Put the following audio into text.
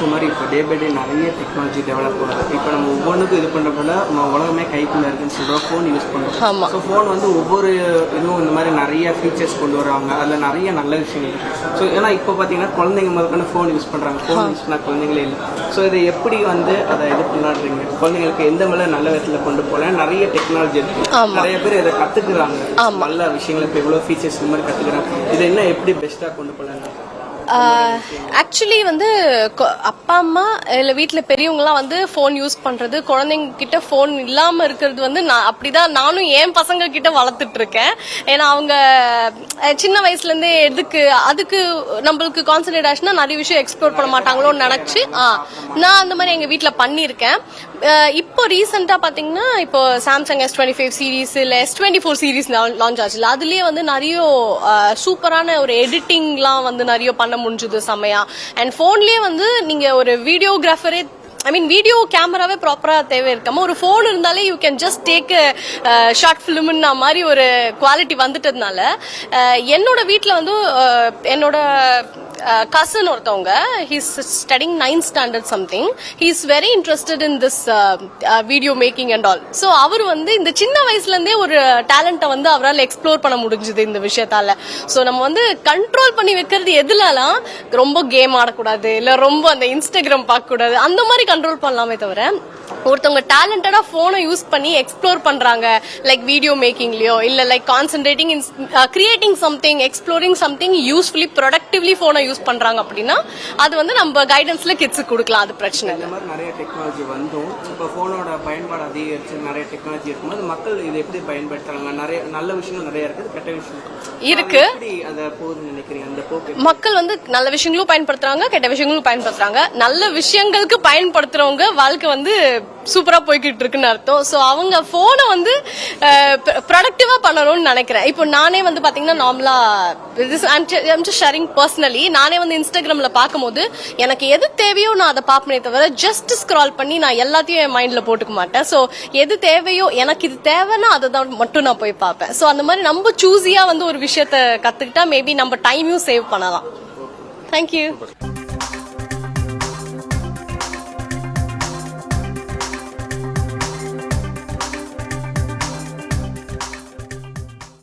இந்த மாதிரி இப்போ டே பை டே நிறைய டெக்னாலஜி டெவலப் ஆகுது. இப்போ நம்ம ஒவ்வொன்றுக்கும் இது பண்ணுறப்பல நம்ம உலகமே கைக்குள்ளே இருக்குன்னு சொல்கிறோம். ஃபோன் யூஸ் பண்ணுறோம். ஸோ ஃபோன் வந்து ஒவ்வொரு இதுவும் இந்த மாதிரி நிறைய ஃபீச்சர்ஸ் கொண்டு வராங்க. அதில் நிறைய நல்ல விஷயங்கள் இருக்குது. ஸோ ஏன்னா இப்போ பார்த்தீங்கன்னா குழந்தைங்க முதற்கொண்டு ஃபோன் யூஸ் பண்ணுறாங்க. ஃபோன் யூஸ் பண்ணால் குழந்தைங்களே இல்லை. ஸோ இதை எப்படி வந்து அதை இது பண்ணாடுறீங்க? குழந்தைங்களுக்கு எந்த மேலே நல்ல விதத்தில் கொண்டு போகலாம்? நிறைய டெக்னாலஜி இருக்குது. நிறைய பேர் இதை கற்றுக்குறாங்க. நல்ல விஷயங்களை இப்போ இவ்வளோ ஃபீச்சர்ஸ் இந்த மாதிரி கற்றுக்குறாங்க. இதை என்ன எப்படி பெஸ்ட்டாக கொண்டு போகலாம்? ஆக்சுவலி வந்து அப்பா அம்மா இல்லை வீட்டில் பெரியவங்கலாம் வந்து ஃபோன் யூஸ் பண்ணுறது, குழந்தைங்க கிட்ட ஃபோன் இல்லாமல் இருக்கிறது வந்து நான் அப்படிதான் நானும் என் பசங்க கிட்ட வளர்த்துட்டு இருக்கேன். ஏன்னா அவங்க சின்ன வயசுலேருந்தே அதுக்கு நம்மளுக்கு கான்சன்ட்ரேட் ஆச்சுன்னா நிறைய விஷயம் எக்ஸ்ப்ளோர் பண்ண மாட்டாங்களோன்னு நினச்சி நான் அந்த மாதிரி எங்கள் வீட்டில் பண்ணியிருக்கேன். இப்போ ரீசெண்டாக பார்த்தீங்கன்னா இப்போ சாம்சங் S25 சீரீஸ் இல்லை S24 சீரீஸ் லான்ச் ஆச்சுல, அதுலேயே வந்து நிறைய சூப்பரான ஒரு எடிட்டிங்லாம் வந்து நிறைய பண்ண முடிஞ்சது செம்மையா. அண்ட் ஃபோன்லேயே வந்து நீங்கள் ஒரு வீடியோகிராஃபரே வீடியோ கேமராவே ப்ராப்பரா தேவை இருக்காம ஒரு போன் இருந்தாலே you can just take short ஃபிலிம்னா மாதிரி ஒரு குவாலிட்டி வந்துட்டதுனால என்னோட வீட்டில் வந்து என்னோட கசன் ஒருத்தவங்க he's studying 9th standard something. He is very interested in this video making and all. So அவர் வந்து இந்த சின்ன வயசுலேருந்தே ஒரு டேலண்ட்டை வந்து அவரால் எக்ஸ்ப்ளோர் பண்ண முடிஞ்சுது இந்த விஷயத்தால. ஸோ நம்ம வந்து கண்ட்ரோல் பண்ணி வைக்கிறது எதுலலாம் ரொம்ப கேம் ஆடக்கூடாது, இல்லை ரொம்ப அந்த இன்ஸ்டாகிராம் பார்க்கக்கூடாது, அந்த மாதிரி கண்ட்ரோல் பண்ணலாமே தவிர ஒருத்தவங்க டேலண்டடா போனை யூஸ் பண்ணி எக்ஸ்ப்ளோர் பண்றாங்க, லைக் வீடியோ மேக்கிங்லயோ இல்ல like concentrating in creating something, exploring something usefully productively போனை யூஸ் பண்றாங்க அப்படின்னா அது வந்து நம்ம கைடன்ஸ்ல கிட்ஸுக்கு கொடுக்கலாம். அது பிரச்சனை இல்லை. இந்த மாதிரி நிறைய டெக்னாலஜி வந்தும் இப்போ போனோட பயன்பாடு அதிகரிச்சு நிறைய டெக்னாலஜி இருக்கும்போது மக்கள் இதை எப்படி பயன்படுத்துறாங்க? நிறைய நல்ல விஷயங்கள் நிறைய இருக்குது, கெட்ட விஷயம் இருக்கு. அதை போகுதுன்னு நினைக்கிறீங்க? அந்த போக்கு மக்கள் வந்து நல்ல விஷயங்களும் பயன்படுத்துறாங்க, கெட்ட விஷயங்களும் பயன்படுத்துறாங்க. நல்ல விஷயங்களுக்கு பயன்படுத்துறவங்க வாழ்க்கை வந்து சூப்பரா போய்கிட்டு இருக்குன்னு அர்த்தம். ஸோ அவங்க போனை வந்து ப்ரொடக்டிவா பண்ணணும்னு நினைக்கிறேன். இப்போ நானே வந்து பாத்தீங்கன்னா நார்மலா ஷேரிங் பர்சனலி நானே வந்து இன்ஸ்டாகிராம்ல பார்க்கும்போது எனக்கு எது தேவையோ நான் அதை பார்ப்பனே தவிர ஜஸ்ட் ஸ்க்ரால் பண்ணி நான் எல்லாத்தையும் என் மைண்ட்ல போட்டுக்க மாட்டேன். ஸோ எது தேவையோ எனக்கு இது தேவைன்னா அதை தான் மட்டும் நான் போய் பார்ப்பேன். ஸோ அந்த மாதிரி நம்ம சூஸியா வந்து ஒரு விஷயத்த கத்துக்கிட்டா மேபி நம்ம டைமையும் சேவ் பண்ணலாம். தேங்க்யூ.